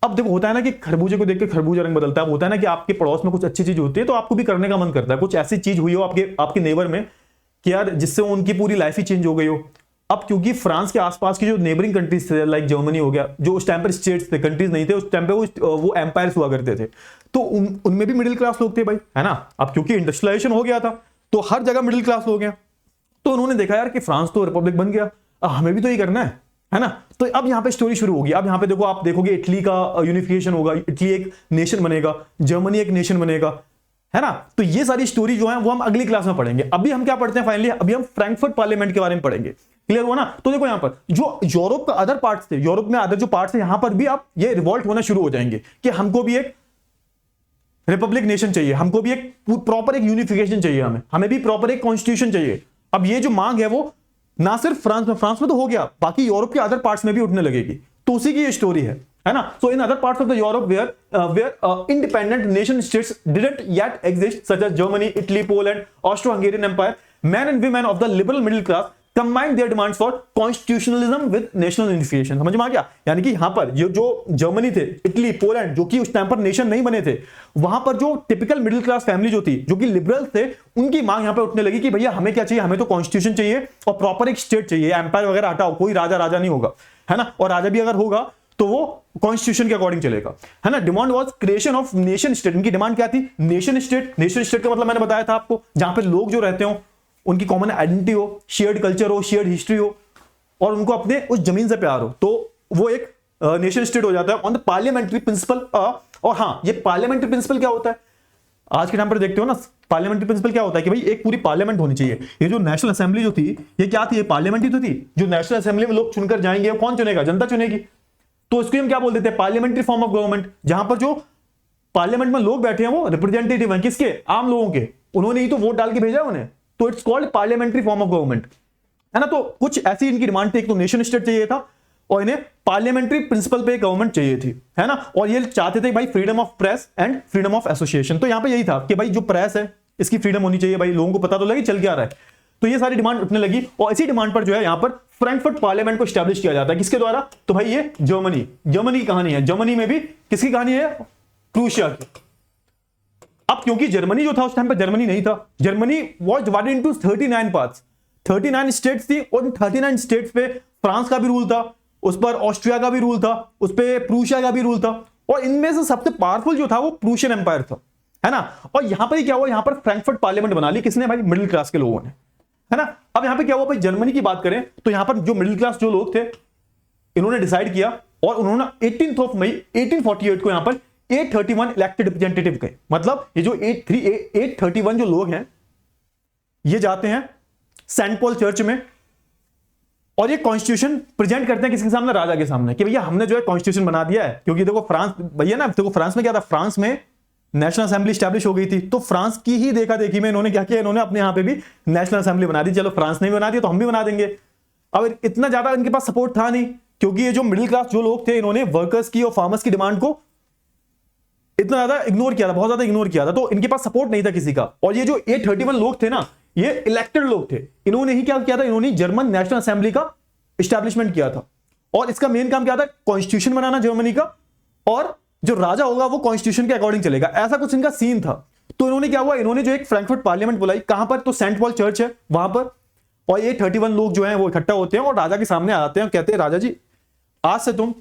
अब देखो होता है ना कि खरबूजे को देख के खरबूजा रंग बदलता है। होता है ना कि आपके पड़ोस में कुछ अच्छी चीज होती है तो आपको भी करने का मन करता है, कुछ ऐसी चीज हुई हो आपके नेबर में कि यार जिससे उनकी पूरी लाइफ ही चेंज हो गई हो। अब क्योंकि फ्रांस के आसपास की जो नेबरिंग कंट्रीज थे, लाइक जर्मनी हो गया, जो उस टाइम पर स्टेट्स थे, कंट्रीज नहीं थे उस टाइम पे, वो एम्पायर्स हुआ करते थे। तो उनमें भी मिडिल क्लास लोग थे भाई, है ना। अब क्योंकि इंडस्ट्रियलाइजेशन हो गया था तो हर जगह मिडिल क्लास लोग हैं। तो उन्होंने देखा यार कि फ्रांस तो रिपब्लिक बन गया, हमें भी तो ये करना है ना। तो अब यहाँ पे स्टोरी शुरू होगी। अब यहाँ पे देखो, आप देखोगे इटली का यूनिफिकेशन होगा, इटली एक नेशन बनेगा, जर्मनी एक नेशन बनेगा, है ना। तो ये सारी स्टोरी जो है वो हम अगली क्लास में पढ़ेंगे। अभी हम क्या पढ़ते हैं फाइनली, अभी हम फ्रैंकफर्ट पार्लियामेंट के बारे में पढ़ेंगे। क्लियर हुआ ना। तो देखो यहाँ पर जो यूरोप का अदर पार्ट्स थे, यूरोप में अदर जो पार्ट्स थे, यहां पर भी अब ये रिवॉल्ट होना शुरू हो जाएंगे कि हमको भी एक रिपब्लिक नेशन चाहिए, हमको भी एक प्रॉपर एक यूनिफिकेशन चाहिए, हमें भी प्रॉपर एक कॉन्स्टिट्यूशन चाहिए। अब ये जो मांग है वो ना सिर्फ फ्रांस में तो हो गया, बाकी यूरोप के अदर पार्ट्स में भी उठने लगेगी। तो उसी की ये स्टोरी है ना। So in other parts of the Europe where independent nation states didn't yet exist such as Germany, Italy, Poland, Austro Hungarian empire, men and women of the liberal middle class combined their demands for constitutionalism with national unification। समझ में आ गया। यानी कि यहां पर ये जो जर्मनी थे, इटली, पोलैंड, जो कि उस टाइम पर नेशन नहीं बने थे, वहां पर जो टिपिकल मिडिल क्लास फैमिली जो थी, जो कि लिबरल थे, उनकी मांग यहां पर उठने लगी कि भैया हमें क्या चाहिए, हमें तो कॉन्स्टिट्यूशन चाहिए और प्रॉपर एक स्टेट चाहिए, एम्पायर वगैरह हटाओ, कोई राजा नहीं होगा, है ना। और राजा भी अगर होगा तो वो कॉन्स्टिट्यूशन के अकॉर्डिंग चलेगा, है ना। Demand was creation of nation state. इनकी डिमांड क्या थी, नेशन स्टेट। नेशन स्टेट का मतलब मैंने बताया था आपको, जहां पे लोग जो रहते हो उनकी कॉमन आइडेंटिटी हो, शेयर्ड कल्चर हो, शेयर्ड हिस्ट्री हो, और उनको अपने उस जमीन से प्यार हो, तो वो एक नेशन स्टेट हो जाता है ऑन द पार्लियामेंट्री प्रिंसिपल। और हाँ, ये पार्लियामेंट्री प्रिंसिपल क्या होता है, आज के टाइम पर देखते हो ना, पार्लियामेंट्री प्रिंसिपल क्या होता है कि भाई एक पूरी पार्लियामेंट होनी चाहिए। ये जो नेशनल असेंबली जो थी, ये क्या थी, ये पार्लियामेंट ही तो थी। जो नेशनल असेंबली में लोग चुनकर जाएंगे, कौन चुनेगा, जनता चुनेगी। तो इसको हम क्या बोल देते हैं, पार्लियामेंट्री फॉर्म ऑफ गवर्नमेंट, जहां पर जो पार्लियामेंट में लोग बैठे हैं वो रिप्रेजेंटेटिव हैं, किसके, आम लोगों के, उन्होंने ही तो वोट डाल के भेजा उन्हें, तो it's called parliamentary form of government, है ना। तो कुछ ऐसी इनकी डिमांड थी, एक तो नेशन स्टेट चाहिए था और इन्हें पार्लियामेंट्री प्रिंसिपल पे गवर्नमेंट चाहिए थी, है ना। और ये चाहते थे भाई freedom of press and freedom of association. तो यहां पे यही था कि भाई जो प्रेस है इसकी फ्रीडम होनी चाहिए, भाई लोगों को पता तो लगे चल क्या रहा है। तो ये सारी डिमांड उठने लगी और इसी डिमांड पर जो है यहां पर फ्रैंकफर्ट पार्लियामेंट को स्टैब्लिश किया जाता है, किसके द्वारा, तो भाई ये जर्मनी की कहानी है। जर्मनी में भी किसकी कहानी है, प्रूशिया की। अब क्योंकि जर्मनी जो था उस टाइम पर जर्मनी नहीं था, Germany was divided into 39 parts, 39 states थी, और 39 स्टेट्स पे फ्रांस का भी रूल था, उस पर ऑस्ट्रिया का भी रूल था, उस पे प्रूशिया का भी रूल था, और इनमें से सबसे पावरफुल जो था वो प्रूशियन एम्पायर था, है ना। और यहां पर क्या हुआ, यहां पर फ्रैंकफर्ट पार्लियामेंट बना ली, किसने, भाई मिडिल क्लास के लोगों ने, है ना। अब यहां पे क्या हुआ भाई, जर्मनी की बात करें तो यहां पर जो मिडिल क्लास जो लोग थे, इन्होंने डिसाइड किया और उन्होंने 18 मई 1848 को यहां पर 831 इलेक्टेड रिप्रेजेंटेटिव गए। मतलब ये जो 831 जो लोग हैं, ये जाते हैं सेंट पॉल चर्च में, और ये कॉन्स्टिट्यूशन प्रेजेंट करते हैं किसके सामने? राजा के सामने, कि भैया हमने जो है कॉन्स्टिट्यूशन बना दिया है। क्योंकि देखो फ्रांस, भैया ना देखो फ्रांस में क्या था, फ्रांस में नेशनल असेंबली स्टैब्लिश हो गई थी, तो फ्रांस की ही देखा देखी में इन्होंने क्या किया, इन्होंने अपने यहाँ पे भी नेशनल असेंबली बना दी। चलो फ्रांस ने भी बना दिया तो हम भी बना देंगे। अब इतना ज्यादा इनके पास सपोर्ट था नहीं, क्योंकि ये जो मिडिल क्लास जो लोग थे, इन्होंने वर्कर्स की और फार्मर्स की डिमांड को इतना ज्यादा इग्नोर किया था, बहुत ज्यादा इग्नोर किया था, तो इनके पास सपोर्ट नहीं था किसी का। और ये जो 831 लोग थे ना, ये इलेक्टेड लोग थे, इन्होंने ही क्या किया था, इन्होंने जर्मन नेशनल असेंबली का एस्टैब्लिशमेंट किया था। और इसका मेन काम क्या था? कॉन्स्टिट्यूशन बनाना जर्मनी का, और जो राजा होगा वो कॉन्स्टिट्यूशन के अकॉर्डिंग चलेगा, ऐसा कुछ इनका सीन था। तो इन्होंने क्या हुआ, इन्होंने जो एक फ्रैंकफर्ट पार्लियामेंट बुलाई, कहां पर? तो सेंट पॉल चर्च है वहां पर, और ये 31 लोग जो हैं वो इकट्ठा होते हैं और राजा के सामने आ जाते हैं, कहते हैं राजा जी आज से तुम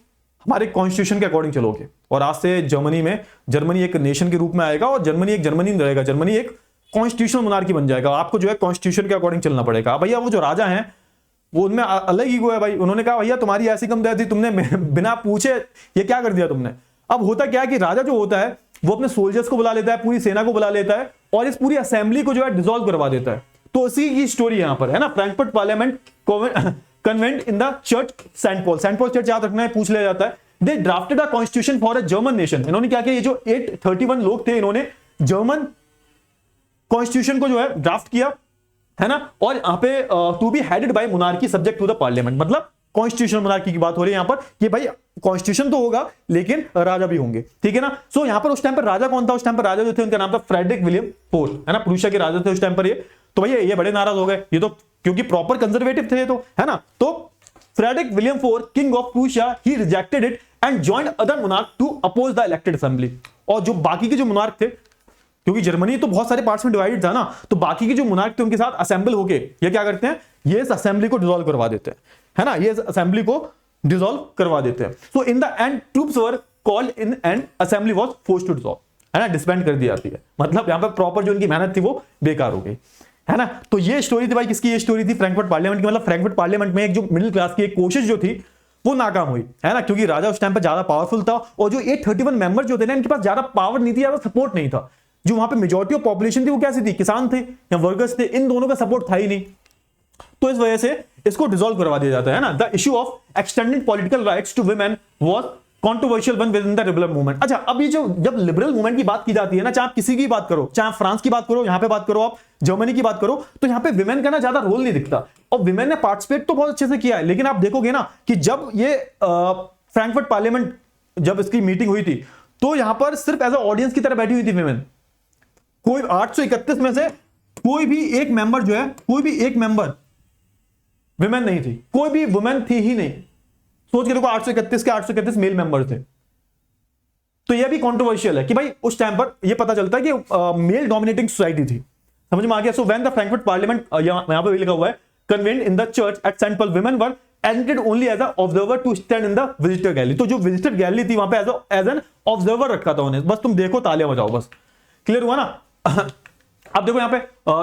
हमारे कॉन्स्टिट्यूशन के अकॉर्डिंग चलोगे, और आज से जर्मनी एक नेशन के रूप में आएगा, और जर्मनी नहीं रहेगा, जर्मनी एक कॉन्स्टिट्यूशनल मोनार्की बन जाएगा, आपको जो है कॉन्स्टिट्यूशन के अकॉर्डिंग चलना पड़ेगा। भैया वो जो राजा हैं वो उनमें अलग ईगो है भाई, उन्होंने कहा भैया तुम्हारी ऐसी कम दया थी, तुमने बिना पूछे ये क्या कर दिया तुमने। अब होता क्या है कि राजा जो होता है वो अपने सोल्जर्स को बुला लेता है, पूरी सेना को बुला लेता है, और इस पूरी असेंबली को जो है डिसॉल्व करवा देता है। तो उसी की स्टोरी यहां पर है ना, Frankfurt parliament convened in the church Saint Paul church याद रखना है, पूछ लिया जाता है। They drafted a constitution for a German nation. इन्होंने क्या किया, ये जो 831 लोग थे, इन्होंने जर्मन कॉन्स्टिट्यूशन को जो है ड्राफ्ट किया, है ना। और यहां पे to be headed by monarchy subject to the parliament, मतलब कॉन्स्टिट्यूशनल मोनार्की की बात हो रही है यहां पर, कि भाई कॉन्स्टिट्यूशन तो होगा लेकिन राजा भी होंगे, ठीक है ना। सो यहां पर उस टाइम पर राजा कौन था? उस टाइम पर राजा जो थे उनका नाम था फ्रेडरिक विलियम फोर्थ, है ना, प्रूशिया के राजा थे उस टाइम पर ये। तो भैया ये बड़े नाराज हो गए, ये तो क्योंकि प्रॉपर कंजर्वेटिव थे ये तो, है ना। तो Frederick William fourth king of Prussia, he rejected it and joined other monarch to oppose the elected assembly. और जो बाकी के जो मोनार्क थे, क्योंकि जर्मनी तो बहुत सारे पार्ट्स में डिवाइडेड था ना, तो बाकी के जो मोनार्क थे उनके साथ असेंबल होके ये क्या करते हैं, ये इस असेंबली को डिसॉल्व करवा देते हैं, है ना, ये इस असेंबली को डिसॉल्व करवा देते हैं। So in the end troops were called in and assembly was forced to dissolve, है ना, डिसबैंड कर दी जाती है। मतलब यहां पर प्रॉपर जो इनकी मेहनत थी वो बेकार हो गई, है ना। तो ये स्टोरी थी भाई, किसकी ये स्टोरी थी? फ्रैंकफर्ट पार्लियामेंट की। मतलब फ्रैंकफर्ट पार्लियामेंट में एक जो मिडिल क्लास की एक कोशिश जो थी वो नाकाम हुई, है ना, क्योंकि राजा उस टाइम पर ज्यादा पावरफुल था, और जो 831 मेंबर जो थे ना, इनके पास ज्यादा पावर नहीं थी, ज्यादा सपोर्ट नहीं था। जो वहां पे मेजॉरिटी ऑफ पॉपुलेशन थी वो कैसी थी, किसान थे या वर्कर्स थे, इन दोनों का सपोर्ट था ही नहीं। तो इस वजह से इसको डिसॉल्व करवा दिया जाता है ना। The issue of extended political rights to women was controversial one within the liberal movement. अच्छा, अब ये जो जब लिबरल मूवमेंट की बात की जाती है ना, चाहे आप किसी की बात करो, चाहे फ्रांस की बात करो, यहां पे बात करो, आप जर्मनी की बात करो, तो यहां पे विमेन का ना ज्यादा रोल नहीं दिखता। और विमेन ने पार्टिसिपेट तो बहुत अच्छे से किया है, लेकिन आप देखोगे ना कि जब ये फ्रैंकफर्ट पार्लियामेंट जब इसकी मीटिंग हुई थी, तो यहां पर सिर्फ एज अ ऑडियंस की तरह बैठी हुई थी विमेन। कोई 831 में से कोई भी एक मेंबर जो है, कोई भी एक मेंबर विमेन नहीं थी, कोई भी वुमेन थी ही नहीं। सोच के देखो, 831 के 831 मेल मेंबर थे। तो यह भी कंट्रोवर्शियल है कि भाई उस टाइम पर यह पता चलता है कि मेल डोमिनेटिंग सोसाइटी थी, समझ में आ गया। So when the Frankfurt parliament, यहां पे लिखा हुआ है, convened in the church at Saint Paul, women were admitted only as a observer to stand in the visitor gallery. तो जो विजिटर गैलरी थी वहां पे एज एन ऑब्जर्वर रखा था उन्हें, बस तुम देखो, तालियां बजाओ, बस। क्लियर हुआ ना। अब देखो यहां पे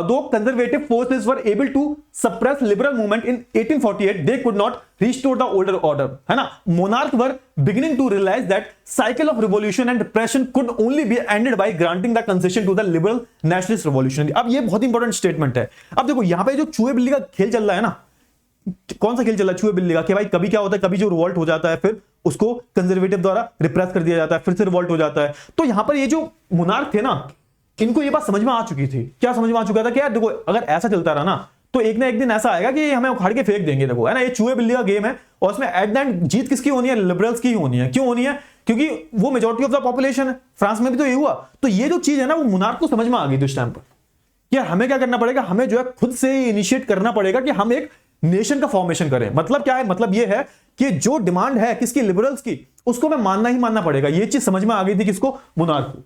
दो conservative forces were able to suppress liberal movement in 1848, they could not restore the older order, है ना। Monarch were beginning to realise that cycle of revolution and depression could only be ended by granting the concession to the liberal nationalist revolution. अब ये बहुत important statement है। अब देखो यहां पे जो चूहे बिल्ली का खेल चल रहा है ना, कौन सा खेल चल रहा है? चूहे बिल्ली का। कि भाई कभी क्या होता है, कभी जो रिवॉल्ट हो जाता है फिर उसको कंजर्वेटिव द्वारा रिप्रेस कर दिया जाता है, फिर से रिवॉल्ट हो जाता है। तो यहां पर ये जो मोनार्क थे ना, इनको ये बात समझ में आ चुकी थी। क्या समझ में आ चुका था कि यार देखो, अगर ऐसा चलता रहा ना तो एक ना एक दिन ऐसा आएगा कि हमें उखाड़ के फेंक देंगे। देखो, है ना, ये चूहे बिल्ली का गेम है, और उसमें एट द एंड जीत किसकी होनी है? लिबरल्स की होनी है। क्यों होनी है? क्योंकि वो मेजॉरिटी ऑफ द पॉपुलेशन है। फ्रांस में भी तो ये हुआ। तो ये जो चीज है ना, वो मोनार्क को समझ में आ गई उस टाइम पर। यार हमें क्या करना पड़ेगा, हमें जो है खुद से इनिशिएट करना पड़ेगा कि हम एक नेशन का फॉर्मेशन करें। मतलब क्या है? मतलब ये है कि जो डिमांड है किसकी? लिबरल्स की, उसको हमें मानना ही मानना पड़ेगा। ये चीज समझ में आ गई थी किसको? मोनार्क को।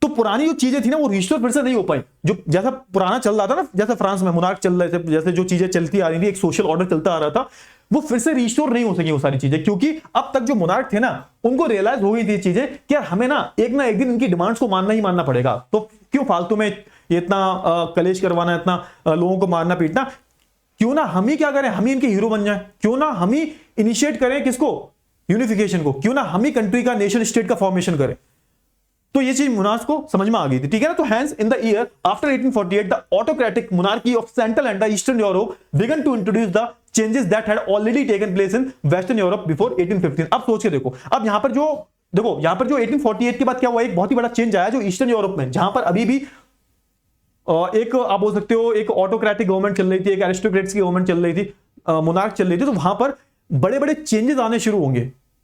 तो पुरानी जो चीजें थी ना, वो रिस्टोर फिर से नहीं हो पाई। जो जैसा पुराना चल रहा था ना, जैसे फ्रांस में मोनार्क चल रहे थे, जैसे जो चीजें चलती आ रही थी, एक सोशल ऑर्डर चलता आ रहा था, वो फिर से रिस्टोर नहीं हो सकी वो सारी चीजें। क्योंकि अब तक जो मोनार्क थे ना, उनको रियलाइज हो गई थी चीजें कि यार हमें ना एक दिन इनकी डिमांड्स को मानना ही मानना पड़ेगा। तो क्यों फालतू में ये इतना कलेश करवाना, इतना लोगों को मारना पीटना? क्यों ना हम ही क्या करें, हम ही इनके हीरो बन जाए। क्यों ना हम ही इनिशिएट करें किसको? यूनिफिकेशन को। क्यों ना हम ही कंट्री का, नेशन स्टेट का फॉर्मेशन करें। तो ये चीज मुनास को समझ में आ गई थी, ठीक है ना। तो hence in the year after 1848 the autocratic monarchy of central and the eastern Europe began to introduce the changes that had already taken place in western Europe before 1815। अब सोच के देखो, अब यहां पर जो 1848 के बाद क्या हुआ, एक बहुत ही बड़ा चेंज आया जो ईस्टर्न यूरोप में, जहां पर अभी भी एक आप बोल सकते हो एक ऑटोक्रेटिक गवर्नमेंट चल रही थी, एक एरिस्टोक्रेट्स की गवर्नमेंट चल रही थी, मोनार्क चल रही थी, तो वहां पर बड़े बड़े चेंजेस आने शुरू होंगे,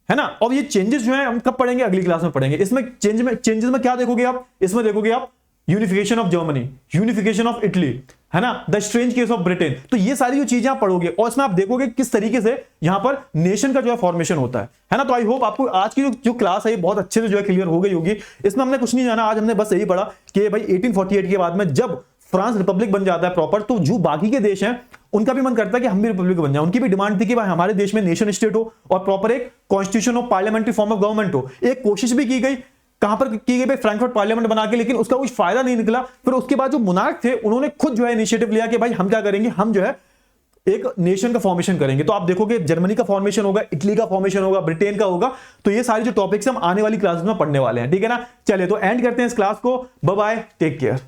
है ना। और ये चेंजेस जो है हम कब पढ़ेंगे, अगली क्लास में पढ़ेंगे। इसमें चेंजेस में क्या देखोगे आप, इसमें देखोगे आप unification of Germany, unification of Italy, है ना, the strange case of Britain. तो ये सारी जो चीजें आप पढ़ोगे और इसमें आप देखोगे किस तरीके से यहां पर नेशन का जो है फॉर्मेशन होता है ना। तो आई होप आपको आज की जो क्लास है बहुत अच्छे से जो है क्लियर हो गई होगी। इसमें हमने कुछ नहीं जाना, आज हमने बस यही पढ़ा कि भाई 1848 के बाद में जब फ्रांस रिपब्लिक बन जाता है प्रॉपर, तो जो बाकी के देश हैं उनका भी मन करता है कि हम भी रिपब्लिक बन जाए। उनकी भी डिमांड थी कि भाई हमारे देश में नेशन स्टेट हो और प्रॉपर एक कॉन्स्टिट्यूशन हो, पार्लियामेंट्री फॉर्म ऑफ गवर्नमेंट हो। एक कोशिश भी की गई, कहां पर की गई भाई, फ्रैंकफर्ट पार्लियामेंट बना के, लेकिन उसका कुछ फायदा नहीं निकला। फिर उसके बाद जो मोनार्क थे उन्होंने खुद जो है इनिशिएटिव लिया कि भाई हम क्या करेंगे, हम जो है एक नेशन का फॉर्मेशन करेंगे। तो आप देखोगे जर्मनी का फॉर्मेशन होगा, इटली का फॉर्मेशन होगा, ब्रिटेन का होगा। तो ये सारी जो टॉपिक्स हम आने वाली क्लासेस में पढ़ने वाले हैं, ठीक है ना। चलिए तो एंड करते हैं इस क्लास को, बाय बाय, टेक केयर।